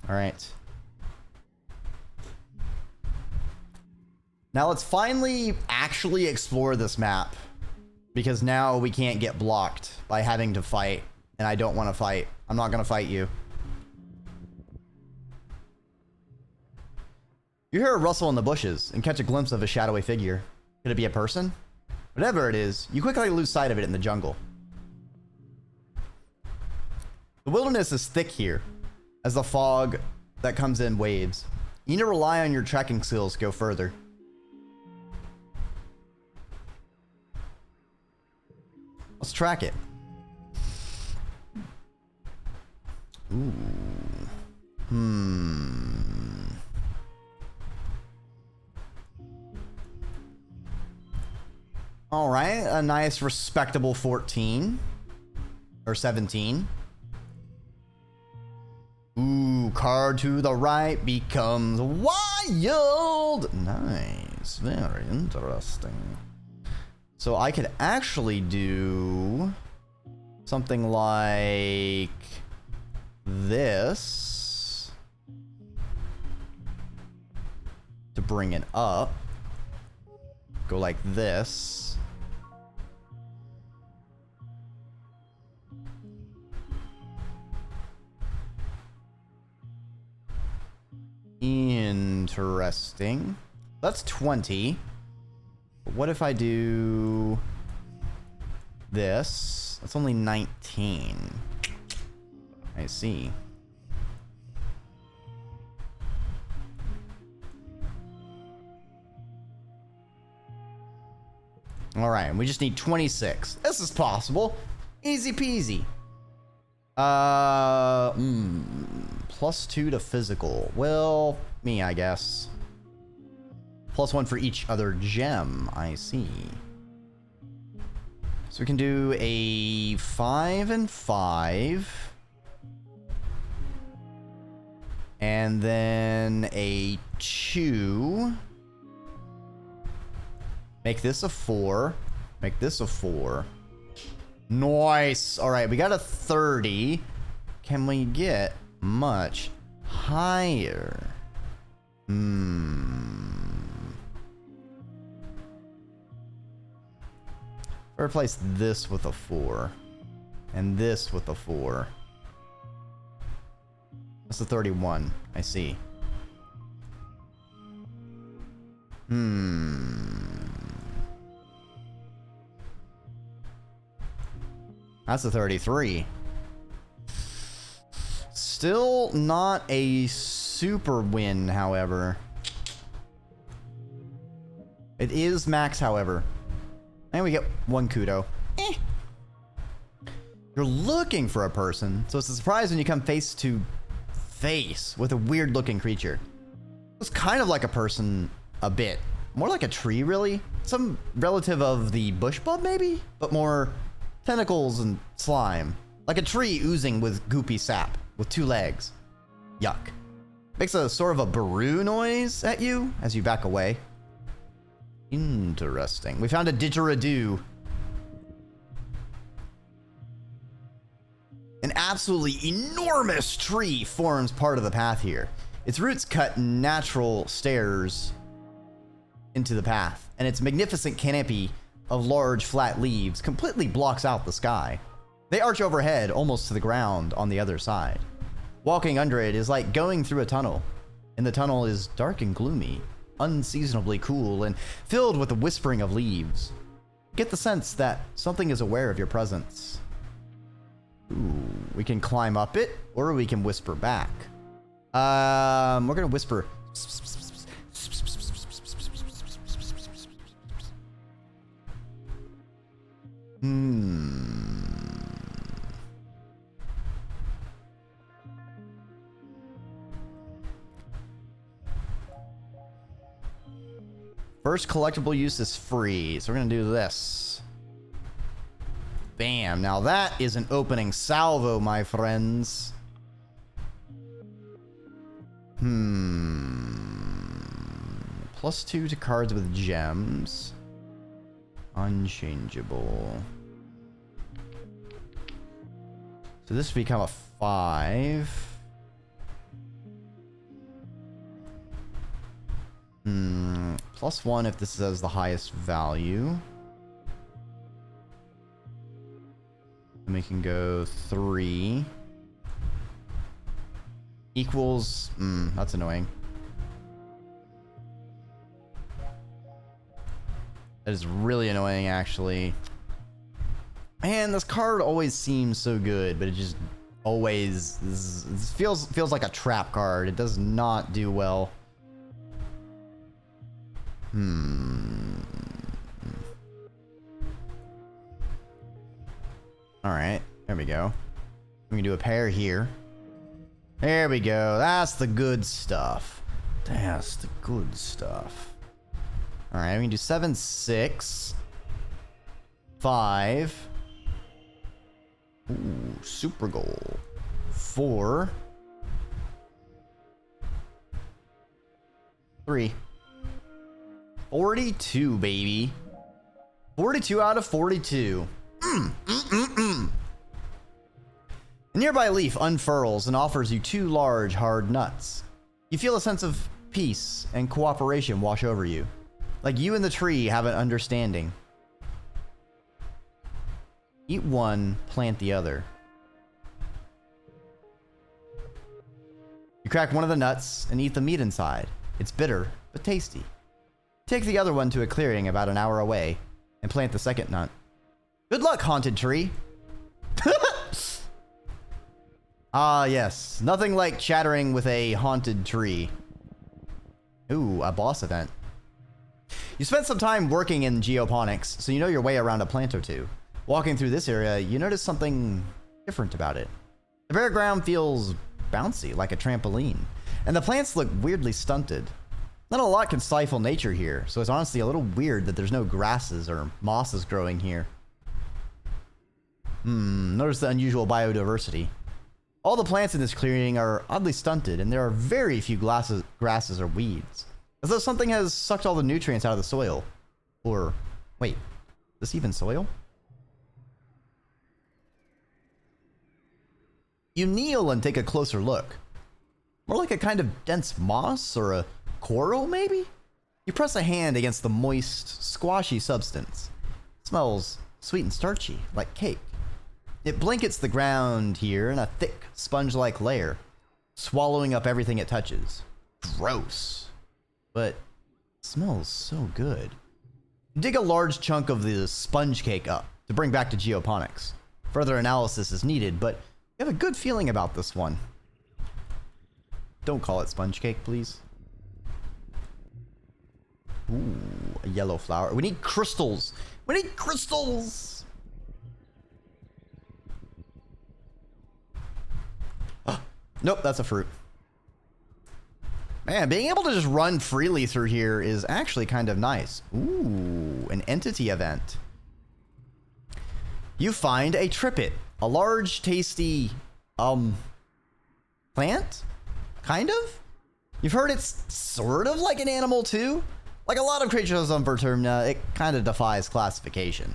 Alright. Now let's finally actually explore this map. Because now we can't get blocked by having to fight. And I don't want to fight. I'm not going to fight you. You hear a rustle in the bushes and catch a glimpse of a shadowy figure. Could it be a person? Whatever it is, you quickly lose sight of it in the jungle. The wilderness is thick here, as the fog that comes in waves. You need to rely on your tracking skills to go further. Let's track it. Ooh. All right, a nice respectable 14 or 17. Ooh, card to the right becomes wild. Nice, very interesting. So I could actually do something like this to bring it up. Go like this. Interesting. That's 20. But what if I do this? That's only 19. I see. All right, we just need 26. This is possible. Easy peasy. +2 to physical. Well, me, I guess. +1 for each other gem. I see. So we can do a 5 and 5. And then a 2. Make this a 4. Make this a 4. Nice. All right, we got a 30. Can we get much higher? Replace this with a 4. And this with a 4. That's a 31. I see. That's a 33. Still not a super win, however. It is max, however. And we get 1 kudo. You're looking for a person, so it's a surprise when you come face to face with a weird looking creature. It's kind of like a person a bit. More like a tree, really. Some relative of the bush bub, maybe? But more tentacles and slime. Like a tree oozing with goopy sap with 2 legs. Yuck. Makes a sort of a baroo noise at you as you back away. Interesting. We found a didgeridoo. An absolutely enormous tree forms part of the path here. Its roots cut natural stairs into the path, and its magnificent canopy of large flat leaves completely blocks out the sky. They arch overhead almost to the ground on the other side. Walking under it is like going through a tunnel, and the tunnel is dark and gloomy, unseasonably cool, and filled with the whispering of leaves. Get the sense that something is aware of your presence. Ooh, we can climb up it, or we can whisper back. We're gonna whisper. First collectible use is free, so we're gonna do this. Bam, now that is an opening salvo, my friends. +2 to cards with gems. Unchangeable. So this will become a 5. +1 if this has the highest value. And we can go 3. Equals... that's annoying. That is really annoying, actually. Man, this card always seems so good, but it just always feels like a trap card. It does not do well. Alright, there we go. We can do a pair here. There we go. That's the good stuff. That's the good stuff. Alright, we can do 7, 6, 5. Ooh, super goal. 4, 3. 42, baby. 42 out of 42. A nearby leaf unfurls and offers you 2 large, hard nuts. You feel a sense of peace and cooperation wash over you. Like you and the tree have an understanding. Eat one, plant the other. You crack one of the nuts and eat the meat inside. It's bitter, but tasty. Take the other one to a clearing about an hour away and plant the second nut. Good luck, haunted tree. Ah, yes. Nothing like chattering with a haunted tree. Ooh, a boss event. You spent some time working in geoponics, so you know your way around a plant or two. Walking through this area, you notice something different about it. The bare ground feels bouncy, like a trampoline, and the plants look weirdly stunted. Not a lot can stifle nature here, so it's honestly a little weird that there's no grasses or mosses growing here. Notice the unusual biodiversity. All the plants in this clearing are oddly stunted, and there are very few grasses or weeds. As though something has sucked all the nutrients out of the soil. Or, wait, is this even soil? You kneel and take a closer look. More like a kind of dense moss or a coral, maybe? You press a hand against the moist, squashy substance. It smells sweet and starchy, like cake. It blankets the ground here in a thick, sponge-like layer, swallowing up everything it touches. Gross. But it smells so good. Dig a large chunk of the sponge cake up to bring back to geoponics. Further analysis is needed, but you have a good feeling about this one. Don't call it sponge cake, please. Ooh, a yellow flower. We need crystals. We need crystals! Nope, that's a fruit. Man, being able to just run freely through here is actually kind of nice. Ooh, an entity event. You find a tripit, a large, tasty, plant? Kind of? You've heard it's sort of like an animal too? Like a lot of creatures on Vertermina, it kind of defies classification.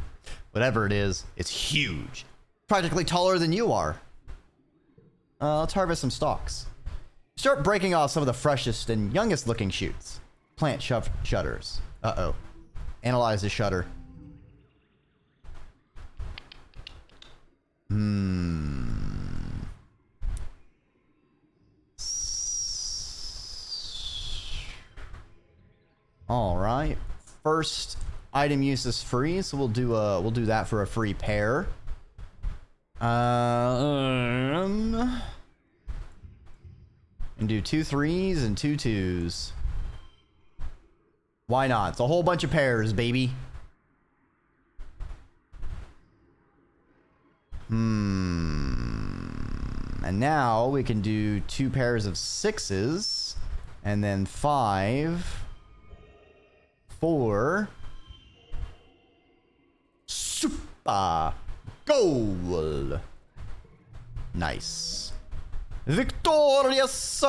Whatever it is, it's huge. Practically taller than you are. Let's harvest some stalks. Start breaking off some of the freshest and youngest looking shoots. Plant shutters. Uh-oh. Analyze the shutter. All right. First item use is free, so we'll do that for a free pair. And do 2 3s and 2 2s. Why not? It's a whole bunch of pairs, baby. And now we can do 2 pairs of 6s, and then 5, 4. Super goal. Nice. Victorious!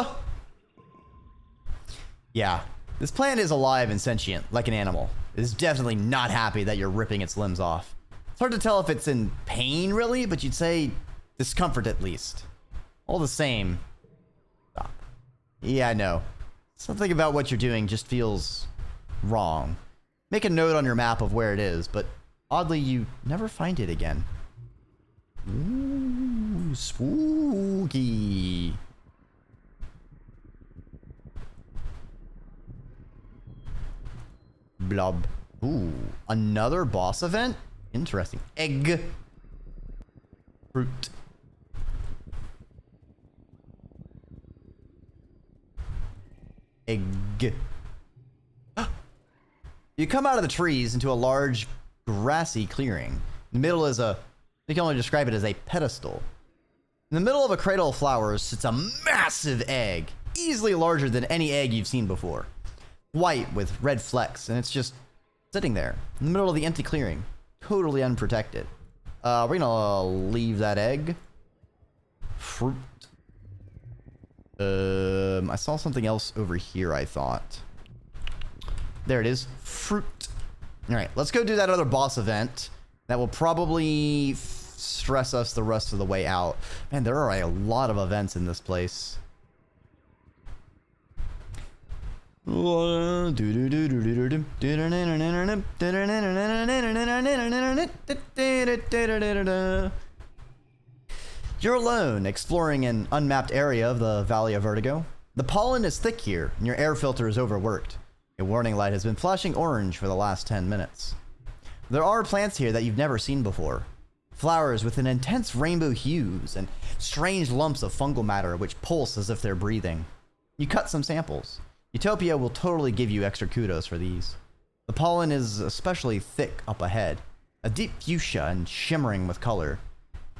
Yeah, this plant is alive and sentient, like an animal. It is definitely not happy that you're ripping its limbs off. It's hard to tell if it's in pain, really, but you'd say discomfort at least. All the same. Stop. Yeah, I know. Something about what you're doing just feels wrong. Make a note on your map of where it is, but oddly, you never find it again. Ooh, spooky. Blob. Ooh, another boss event? Interesting. Egg. Fruit. Egg. You come out of the trees into a large grassy clearing. In the middle is you can only describe it as a pedestal. In the middle of a cradle of flowers sits a massive egg, easily larger than any egg you've seen before. White with red flecks, and it's just sitting there in the middle of the empty clearing, totally unprotected. We're gonna leave that egg. Fruit. I saw something else over here, I thought. There it is. Fruit. All right, let's go do that other boss event. That will probably stress us the rest of the way out. Man, there are a lot of events in this place. You're alone, exploring an unmapped area of the Valley of Vertigo. The pollen is thick here, and your air filter is overworked. A warning light has been flashing orange for the last 10 minutes. There are plants here that you've never seen before. Flowers with an intense rainbow hues and strange lumps of fungal matter which pulse as if they're breathing. You cut some samples. Utopia will totally give you extra kudos for these. The pollen is especially thick up ahead, a deep fuchsia and shimmering with color.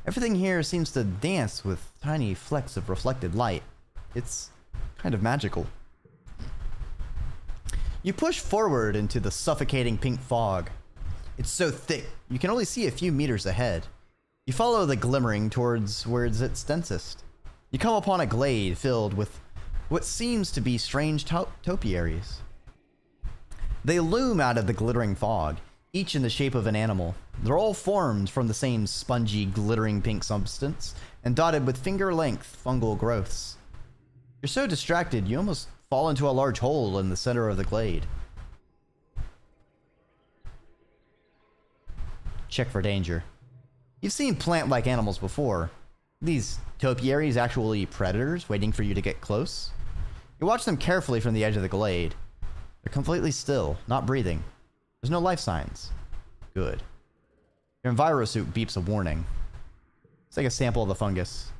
Everything here seems to dance with tiny flecks of reflected light. It's kind of magical. You push forward into the suffocating pink fog. It's so thick, you can only see a few meters ahead. You follow the glimmering towards where it's densest. You come upon a glade filled with what seems to be strange topiaries. They loom out of the glittering fog, each in the shape of an animal. They're all formed from the same spongy, glittering pink substance and dotted with finger-length fungal growths. You're so distracted, you almost fall into a large hole in the center of the glade. Check for danger. You've seen plant-like animals before. These topiaries actually predators waiting for you to get close? You watch them carefully from the edge of the glade. They're completely still, not breathing. There's no life signs. Good. Your envirosuit beeps a warning. Let's take a sample of the fungus.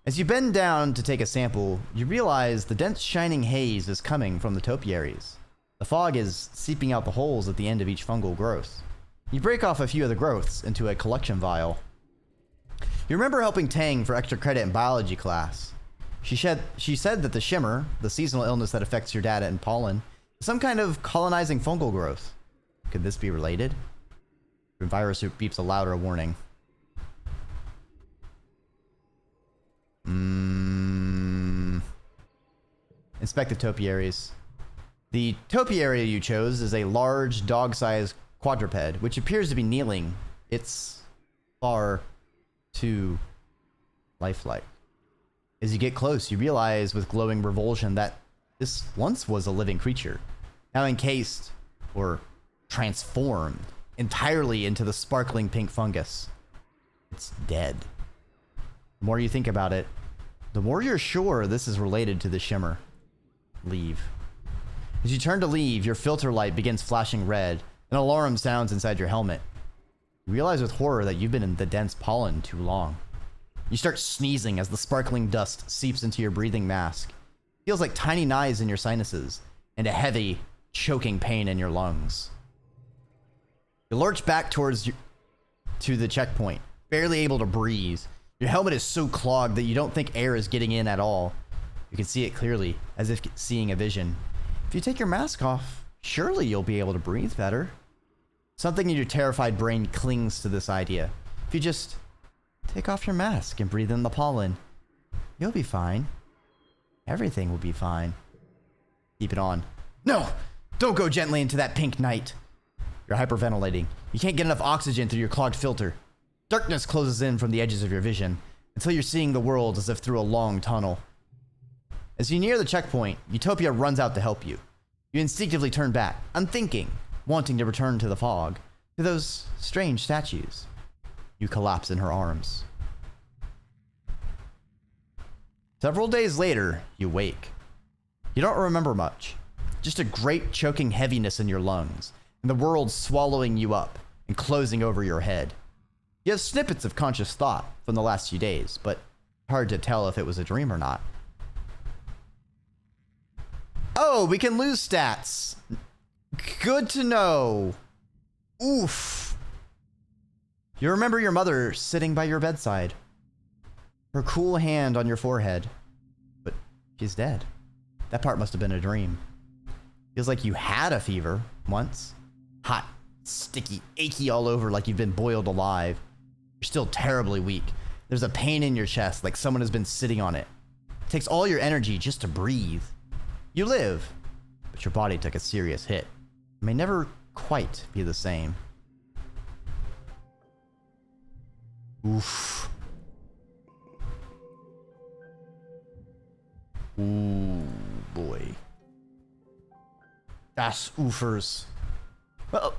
As you bend down to take a sample, you realize the dense shining haze is coming from the topiaries. The fog is seeping out the holes at the end of each fungal growth. You break off a few of the growths into a collection vial. You remember helping Tang for extra credit in biology class. She said that the shimmer, the seasonal illness that affects your data and pollen, is some kind of colonizing fungal growth. Could this be related? Your envirosuit beeps a louder warning. Inspect the topiaries. The topiary you chose is a large, dog-sized quadruped, which appears to be kneeling. It's far too lifelike. As you get close, you realize with glowing revulsion that this once was a living creature, now encased or transformed entirely into the sparkling pink fungus. It's dead. The more you think about it, the more you're sure this is related to the shimmer. Leave. As you turn to leave, your filter light begins flashing red. An alarm sounds inside your helmet. You realize with horror that you've been in the dense pollen too long. You start sneezing as the sparkling dust seeps into your breathing mask. It feels like tiny knives in your sinuses and a heavy, choking pain in your lungs. You lurch back to the checkpoint, barely able to breathe. Your helmet is so clogged that you don't think air is getting in at all. You can see it clearly, as if seeing a vision. If you take your mask off, surely you'll be able to breathe better. Something in your terrified brain clings to this idea. If you just take off your mask and breathe in the pollen, you'll be fine. Everything will be fine. Keep it on. No! Don't go gently into that pink night. You're hyperventilating. You can't get enough oxygen through your clogged filter. Darkness closes in from the edges of your vision until you're seeing the world as if through a long tunnel. As you near the checkpoint, Utopia runs out to help you. You instinctively turn back, unthinking, wanting to return to the fog, to those strange statues. You collapse in her arms. Several days later, you wake. You don't remember much. Just a great choking heaviness in your lungs, and the world swallowing you up and closing over your head. You have snippets of conscious thought from the last few days, but hard to tell if it was a dream or not. Oh, we can lose stats. Good to know. Oof. You remember your mother sitting by your bedside, her cool hand on your forehead, but she's dead. That part must have been a dream. Feels like you had a fever once. Hot, sticky, achy all over like you've been boiled alive. You're still terribly weak. There's a pain in your chest like someone has been sitting on it. It takes all your energy just to breathe. You live, but your body took a serious hit. It may never quite be the same. Oof. Ooh, boy. Das oofers. Well,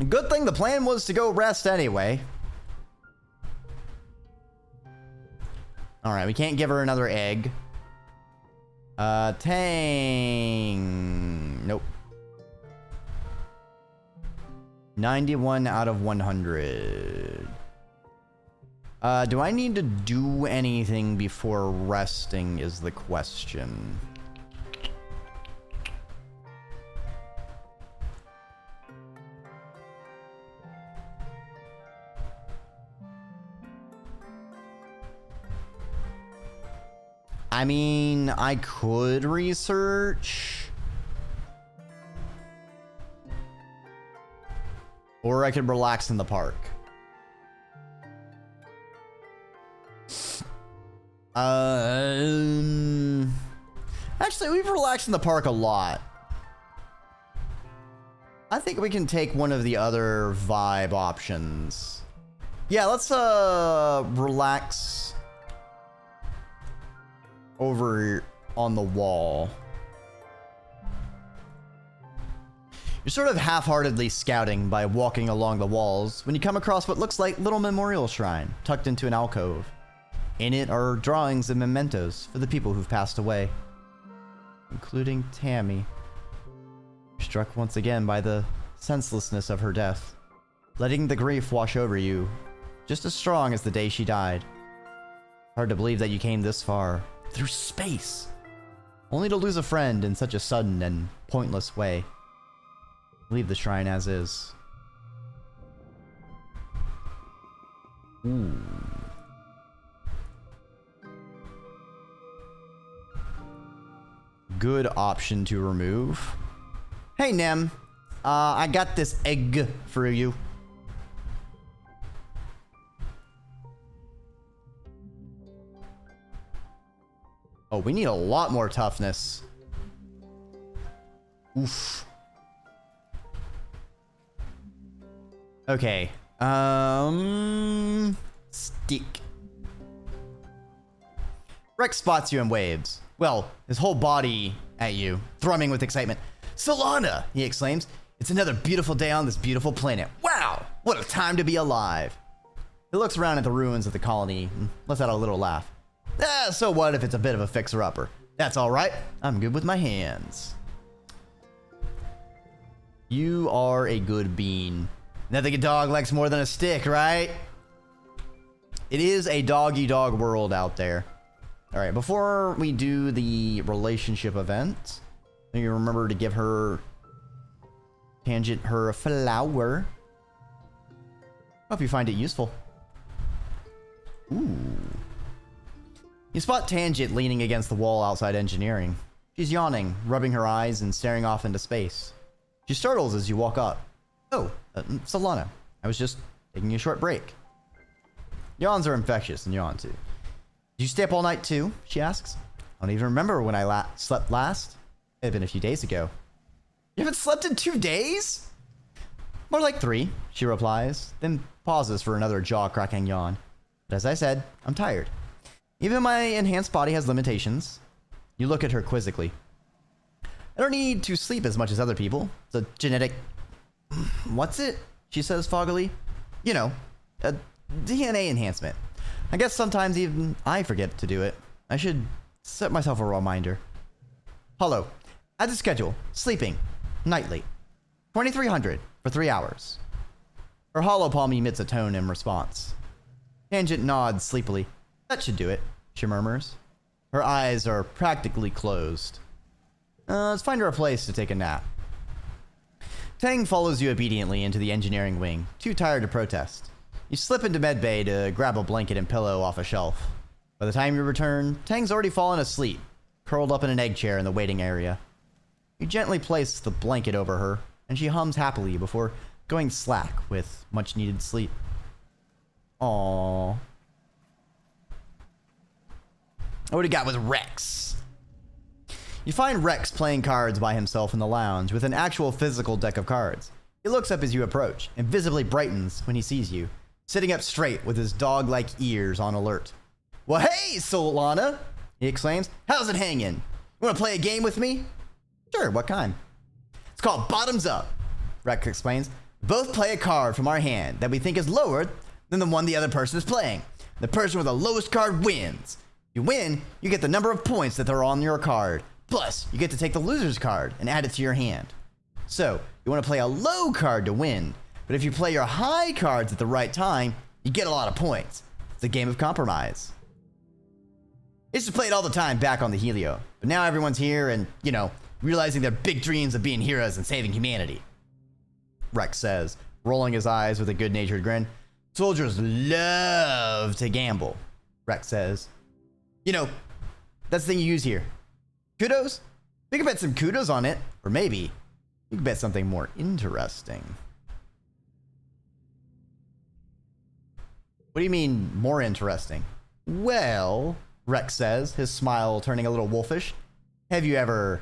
good thing the plan was to go rest anyway. Alright, we can't give her another egg. Tang. Nope. 91 out of 100. Do I need to do anything before resting is the question. I mean, I could research. Or I could relax in the park. Actually, we've relaxed in the park a lot. I think we can take one of the other vibe options. Yeah, let's relax over on the wall. You're sort of half-heartedly scouting by walking along the walls when you come across what looks like a little memorial shrine tucked into an alcove. In it are drawings and mementos for the people who've passed away, including Tammy. You're struck once again by the senselessness of her death, letting the grief wash over you, just as strong as the day she died. Hard to believe that you came this far, through space, only to lose a friend in such a sudden and pointless way. Leave the shrine as is. Ooh. Good option to remove. Hey, Nem. I got this egg for you. Oh, we need a lot more toughness. Oof. Okay. Stick. Rex spots you and waves. Well, his whole body at you, thrumming with excitement. Solana, he exclaims. It's another beautiful day on this beautiful planet. Wow, what a time to be alive. He looks around at the ruins of the colony and lets out a little laugh. So what if it's a bit of a fixer-upper? That's all right. I'm good with my hands. You are a good bean. Nothing a dog likes more than a stick, right? It is a dog-eat-dog world out there. All right, before we do the relationship event, you remember to give her Tangent her flower. Hope you find it useful. Ooh. You spot Tangent leaning against the wall outside engineering. She's yawning, rubbing her eyes and staring off into space. She startles as you walk up. Oh, Solana. I was just taking a short break. Yawns are infectious, and yawn too. Did you stay up all night too? She asks. I don't even remember when I slept last. It had been a few days ago. You haven't slept in 2 days? More like 3, she replies, then pauses for another jaw-cracking yawn. But as I said, I'm tired. Even my enhanced body has limitations. You look at her quizzically. I don't need to sleep as much as other people. It's a genetic... What's it? She says foggily. You know, a DNA enhancement. I guess sometimes even I forget to do it. I should set myself a reminder. Hollow. Add to schedule. Sleeping. Nightly. 2300 for 3 hours. Her hollow palm emits a tone in response. Tangent nods sleepily. That should do it, she murmurs. Her eyes are practically closed. Let's find her a place to take a nap. Tang follows you obediently into the engineering wing, too tired to protest. You slip into medbay to grab a blanket and pillow off a shelf. By the time you return, Tang's already fallen asleep, curled up in an egg chair in the waiting area. You gently place the blanket over her, and she hums happily before going slack with much-needed sleep. Aww. What do you got with Rex? You find Rex playing cards by himself in the lounge with an actual physical deck of cards. He looks up as you approach and visibly brightens when he sees you, sitting up straight with his dog-like ears on alert. Well, hey, Solana, he exclaims. How's it hanging? You want to play a game with me? Sure, what kind? It's called Bottoms Up, Rex explains. Both play a card from our hand that we think is lower than the one the other person is playing. The person with the lowest card wins. If you win, you get the number of points that are on your card. Plus, you get to take the loser's card and add it to your hand. So, you want to play a low card to win, but if you play your high cards at the right time, you get a lot of points. It's a game of compromise. I used to play it all the time back on the Helio, but now everyone's here and, you know, realizing their big dreams of being heroes and saving humanity. Rex says, rolling his eyes with a good-natured grin. Soldiers love to gamble, Rex says. You know, that's the thing you use here. Kudos? We could bet some kudos on it, or maybe you could bet something more interesting. What do you mean, more interesting? Well, Rex says, his smile turning a little wolfish. Have you ever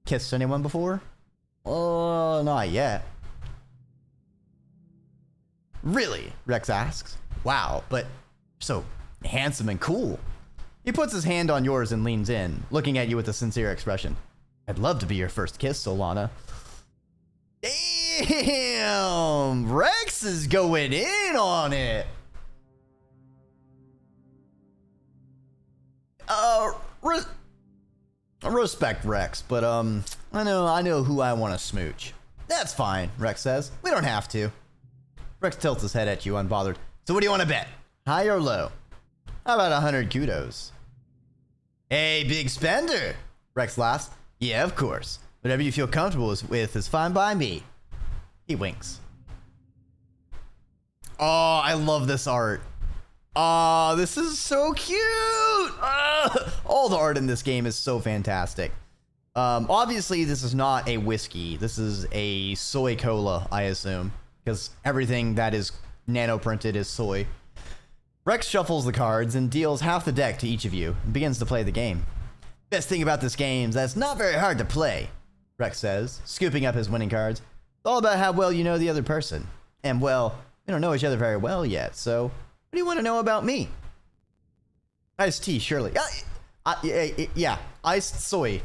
kissed anyone before? Not yet. Really? Rex asks. Wow, but so handsome and cool. He puts his hand on yours and leans in, looking at you with a sincere expression. I'd love to be your first kiss, Solana. Damn! Rex is going in on it! Respect Rex, but I know who I want to smooch. That's fine, Rex says. We don't have to. Rex tilts his head at you, unbothered. So what do you want to bet? High or low? How about 100 kudos? Hey, big spender! Rex laughs. Yeah, of course. Whatever you feel comfortable with is fine by me. He winks. Oh, I love this art. Oh, this is so cute! All the art in this game is so fantastic. Obviously, this is not a whiskey. This is a soy cola, I assume. Because everything that is nano-printed is soy. Rex shuffles the cards and deals half the deck to each of you and begins to play the game. Best thing about this game is that it's not very hard to play, Rex says, scooping up his winning cards. It's all about how well you know the other person. And, well, we don't know each other very well yet, so what do you want to know about me? Iced tea, surely. Yeah, iced soy.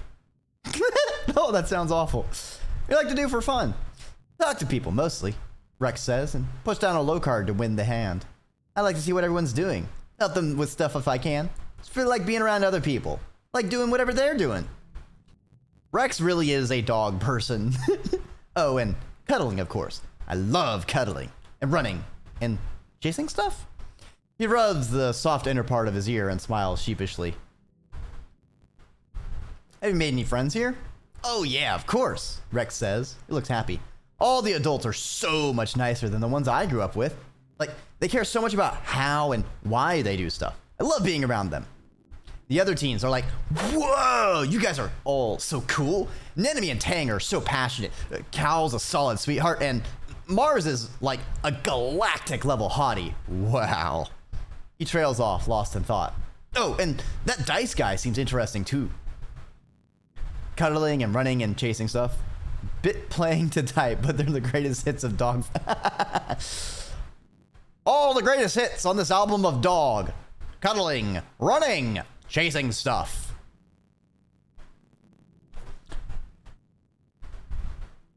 Oh, that sounds awful. What do you like to do for fun? Talk to people, mostly, Rex says, and puts down a low card to win the hand. I like to see what everyone's doing. Help them with stuff if I can. Just feel like being around other people. Like doing whatever they're doing. Rex really is a dog person. Oh, and cuddling, of course. I love cuddling and running and chasing stuff. He rubs the soft inner part of his ear and smiles sheepishly. Have you made any friends here? Oh yeah, of course, Rex says. He looks happy. All the adults are so much nicer than the ones I grew up with. Like, they care so much about how and why they do stuff. I love being around them. The other teens are like, whoa, you guys are all so cool. Nenemy and Tang are so passionate. Cal's a solid sweetheart, and Mars is like a galactic level hottie. Wow. He trails off, lost in thought. Oh, and that dice guy seems interesting too. Cuddling and running and chasing stuff. Bit playing to type, but they're the greatest hits of dog. All the greatest hits on this album of dog. Cuddling, running, chasing stuff.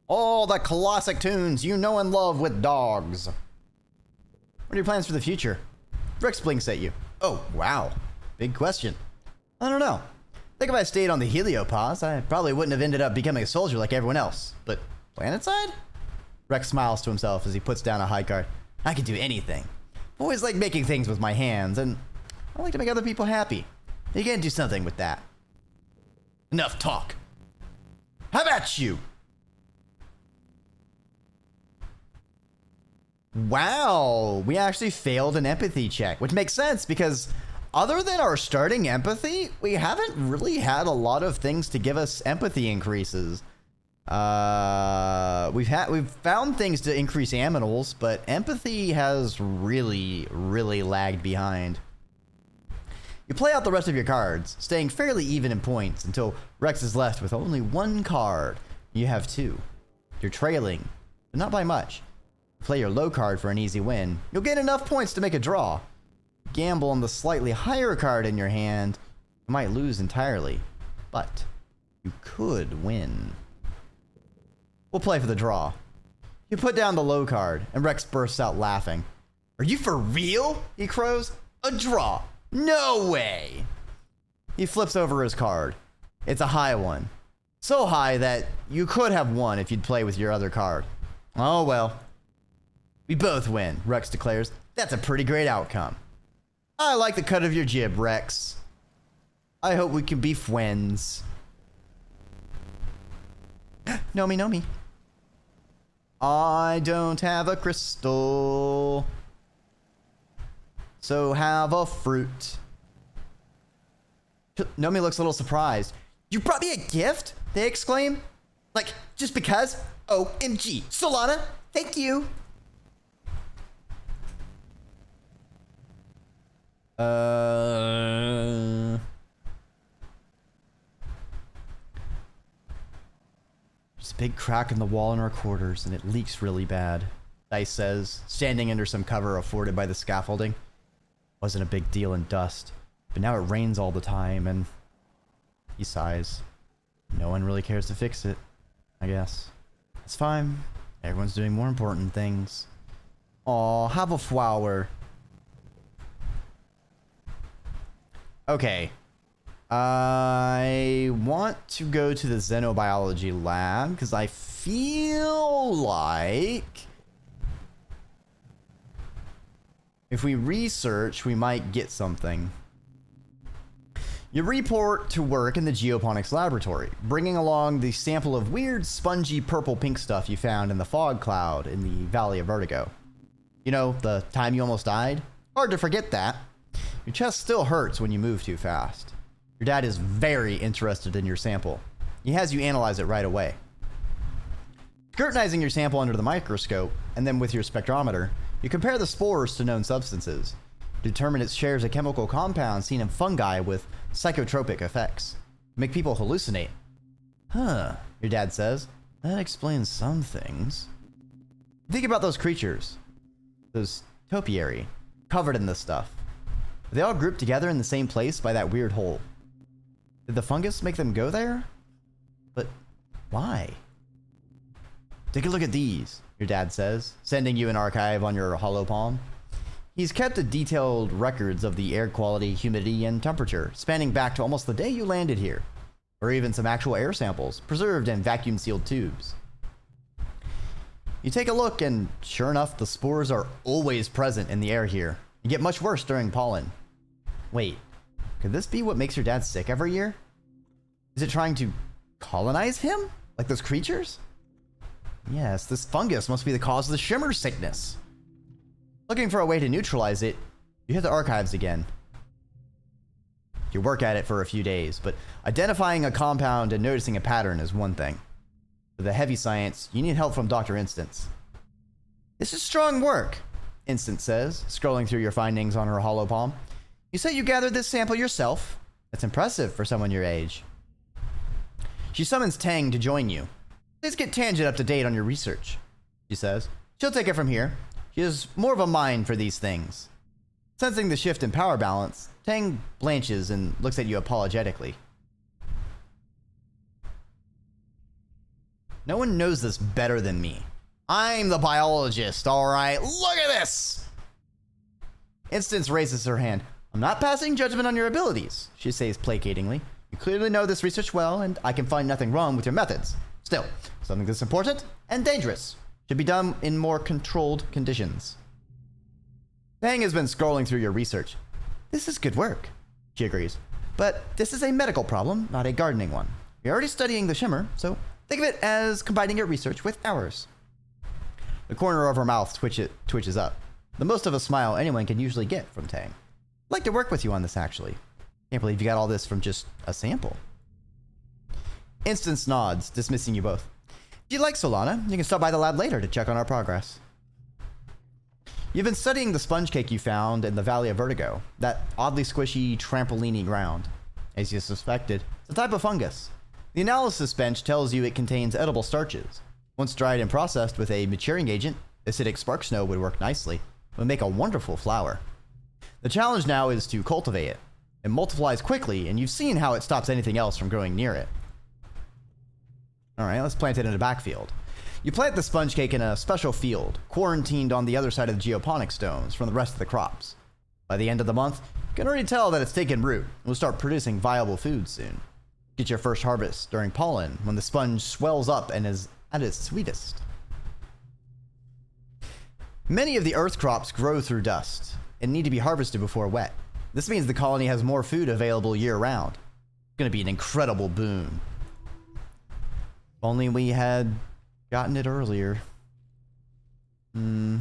All the classic tunes you know and love with dogs. What are your plans for the future? Rex blinks at you. Oh, wow. Big question. I don't know. I think if I stayed on the Heliopause, I probably wouldn't have ended up becoming a soldier like everyone else. But planetside? Rex smiles to himself as he puts down a high card. I can do anything. I've always liked making things with my hands, and I like to make other people happy. You can do something with that. Enough talk. How about you? Wow, we actually failed an empathy check, which makes sense because other than our starting empathy, we haven't really had a lot of things to give us empathy increases. We've found things to increase aminals, but empathy has really lagged behind. You play out the rest of your cards, staying fairly even in points until Rex is left with only one card. You have two. You're trailing, but not by much. Play your low card for an easy win. You'll gain enough points to make a draw. Gamble on the slightly higher card in your hand. You might lose entirely, but you could win. We'll play for the draw. You put down the low card, and Rex bursts out laughing. Are you for real? He crows. A draw. No way. He flips over his card. It's a high one. So high that you could have won if you'd play with your other card. Oh well. We both win, Rex declares. That's a pretty great outcome. I like the cut of your jib, Rex. I hope we can be friends. Know me. I don't have a crystal. So have a fruit. Nomi looks a little surprised. You brought me a gift? They exclaim. Like, just because? OMG. Solana, thank you. There's a big crack in the wall in our quarters, and it leaks really bad, Dice says, standing under some cover afforded by the scaffolding. Wasn't a big deal in dust, but now it rains all the time, and he sighs. No one really cares to fix it, I guess. It's fine. Everyone's doing more important things. Aw, have a flower. Okay. I want to go to the xenobiology lab because I feel like if we research, we might get something. You report to work in the geoponics laboratory, bringing along the sample of weird, spongy purple-pink stuff you found in the fog cloud in the Valley of Vertigo. You know, the time you almost died? Hard to forget that. Your chest still hurts when you move too fast. Your dad is very interested in your sample. He has you analyze it right away. Scrutinizing your sample under the microscope, and then with your spectrometer, you compare the spores to known substances. Determine it shares a chemical compound seen in fungi with psychotropic effects. Make people hallucinate. Huh, your dad says. That explains some things. Think about those creatures. Those topiary, covered in this stuff. Are they all grouped together in the same place by that weird hole? Did the fungus make them go there? But why? Take a look at these, your dad says, sending you an archive on your hollow palm. He's kept a detailed records of the air quality, humidity, and temperature, spanning back to almost the day you landed here. Or even some actual air samples, preserved in vacuum-sealed tubes. You take a look, and sure enough, the spores are always present in the air here. You get much worse during pollen. Wait, could this be what makes your dad sick every year? Is it trying to colonize him? Like those creatures? Yes, this fungus must be the cause of the shimmer sickness. Looking for a way to neutralize it, you hit the archives again. You work at it for a few days, but identifying a compound and noticing a pattern is one thing. For the heavy science, you need help from Dr. Instance. This is strong work, Instance says, scrolling through your findings on her hollow palm. You say you gathered this sample yourself? That's impressive for someone your age. She summons Tang to join you. Please get Tangent up to date on your research, she says. She'll take it from here. She has more of a mind for these things. Sensing the shift in power balance, Tang blanches and looks at you apologetically. No one knows this better than me. I'm the biologist, all right? Look at this! Instance raises her hand. I'm not passing judgment on your abilities, she says placatingly. You clearly know this research well, and I can find nothing wrong with your methods. Still, something that's important and dangerous should be done in more controlled conditions. Fang has been scrolling through your research. This is good work, she agrees. But this is a medical problem, not a gardening one. You're already studying the shimmer, so think of it as combining your research with ours. The corner of her mouth twitches up. The most of a smile anyone can usually get from Tang. I'd like to work with you on this, actually. Can't believe you got all this from just a sample. Instance nods, dismissing you both. If you'd like, Solana, you can stop by the lab later to check on our progress. You've been studying the sponge cake you found in the Valley of Vertigo, that oddly squishy, trampoline-y ground. As you suspected, it's a type of fungus. The analysis bench tells you it contains edible starches. Once dried and processed with a maturing agent, acidic spark snow would work nicely. It would make a wonderful flower. The challenge now is to cultivate it. It multiplies quickly, and you've seen how it stops anything else from growing near it. Alright, let's plant it in a backfield. You plant the sponge cake in a special field, quarantined on the other side of the geoponic stones from the rest of the crops. By the end of the month, you can already tell that it's taken root and will start producing viable food soon. Get your first harvest during pollen, when the sponge swells up and is at its sweetest. Many of the earth crops grow through dust and need to be harvested before wet. This means the colony has more food available year-round. It's going to be an incredible boon. If only we had gotten it earlier. Ooh,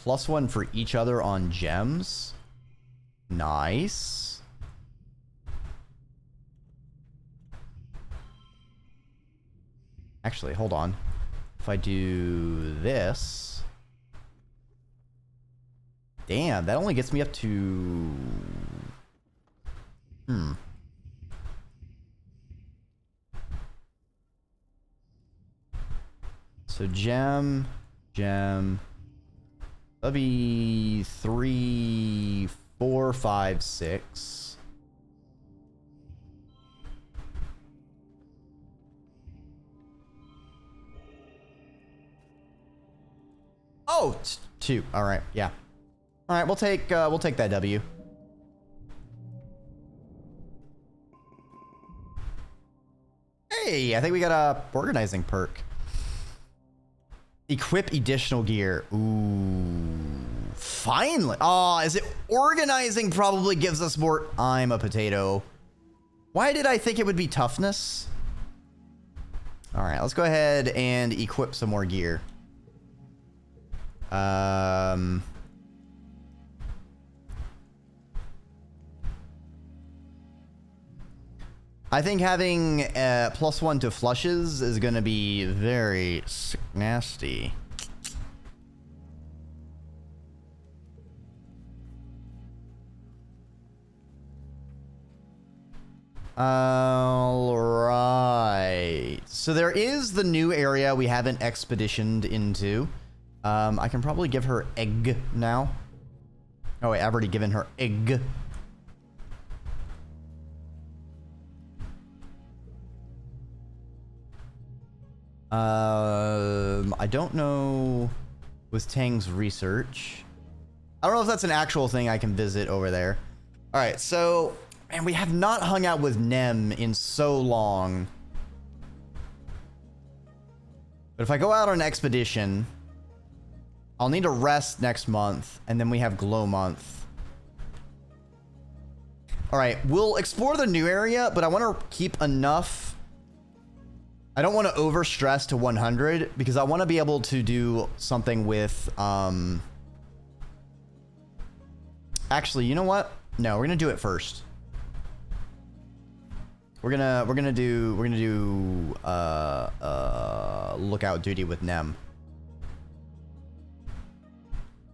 +1 for each other on gems. Nice. Actually, hold on. If I do this... Damn, that only gets me up to... So gem... That'll be 3, 4, 5, 6. Oh, 2. All right, yeah. All right, we'll take that W. Hey, I think we got a organizing perk. Equip additional gear. Ooh, finally. Oh, is it organizing probably gives us more? I'm a potato. Why did I think it would be toughness? All right, let's go ahead and equip some more gear. I think having +1 to flushes is going to be very nasty. All right. So there is the new area we haven't expeditioned into. I can probably give her egg now. Oh wait, I've already given her egg. I don't know with Tang's research. I don't know if that's an actual thing I can visit over there. All right, so, man, we have not hung out with Nem in so long. But if I go out on an expedition, I'll need to rest next month, and then we have glow month. All right, we'll explore the new area, but I want to keep enough. I don't want to overstress to 100 because I want to be able to do something with, actually, you know what? No, we're going to do it first. We're gonna do lookout duty with Nem.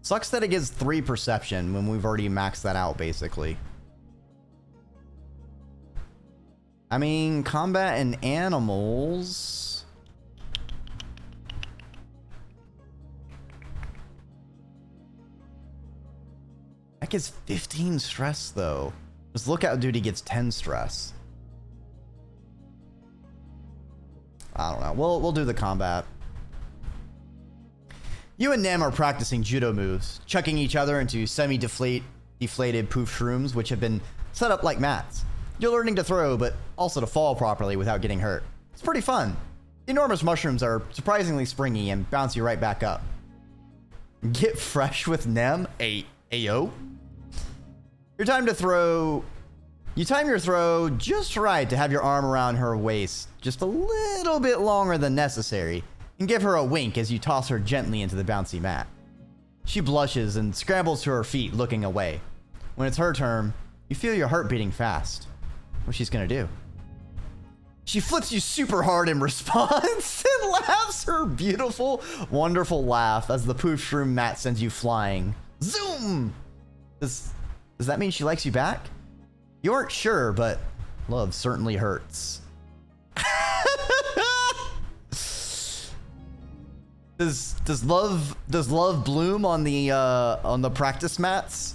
Sucks that it gives 3 perception when we've already maxed that out, basically. I mean, combat and animals. That gets 15 stress though. This lookout duty gets 10 stress. I don't know. We'll do the combat. You and Nem are practicing judo moves, chucking each other into semi-deflated poof shrooms, which have been set up like mats. You're learning to throw, but also to fall properly without getting hurt. It's pretty fun. The enormous mushrooms are surprisingly springy and bounce you right back up. Get fresh with Nem? Ayo. You time your throw just right to have your arm around her waist, just a little bit longer than necessary, and give her a wink as you toss her gently into the bouncy mat. She blushes and scrambles to her feet, looking away. When it's her turn, you feel your heart beating fast. What's she's gonna do? She flips you super hard in response and laughs her beautiful, wonderful laugh as the poof shroom mat sends you flying. Zoom! Does that mean she likes you back? You aren't sure, but love certainly hurts. Does love bloom on the practice mats?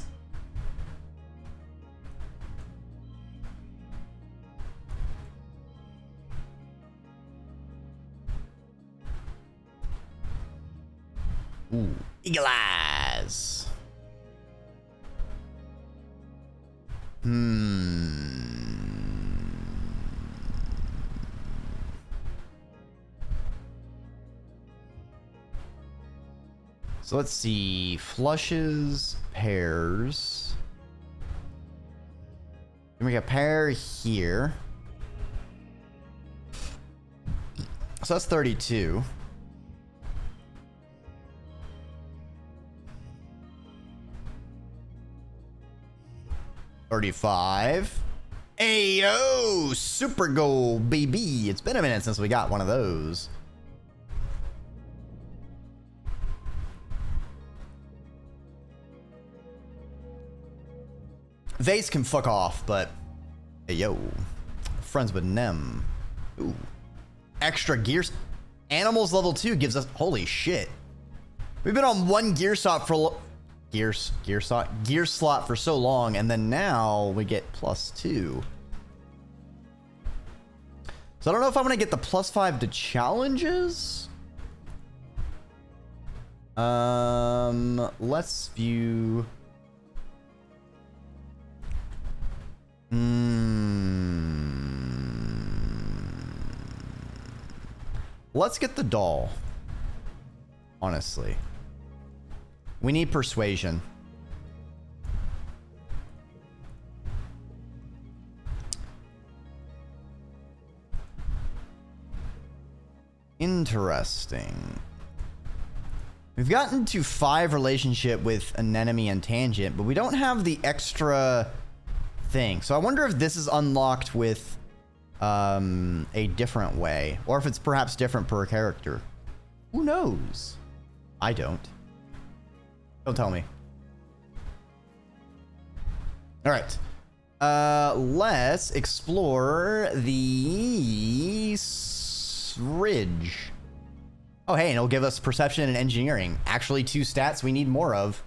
Ooh, eagle eyes. So let's see. Flushes, pairs. Then we got pair here. So that's 32. $35. Ayo! Super gold, baby. It's been a minute since we got one of those. Vase can fuck off, but hey, yo. Friends with Nem. Ooh. Extra gears. Animals level 2 gives us... Holy shit. We've been on one gear slot for... Gear slot for so long, and then now we get +2. So I don't know if I'm gonna get the +5 to challenges. Let's view. Let's get the doll. Honestly. We need persuasion. Interesting. We've gotten to 5 relationship with Anemone and Tangent, but we don't have the extra thing. So I wonder if this is unlocked with a different way, or if it's perhaps different per character. Who knows? I don't. Don't tell me. All right. Let's explore the ridge. Oh, hey, and it'll give us perception and engineering. Actually, 2 stats we need more of.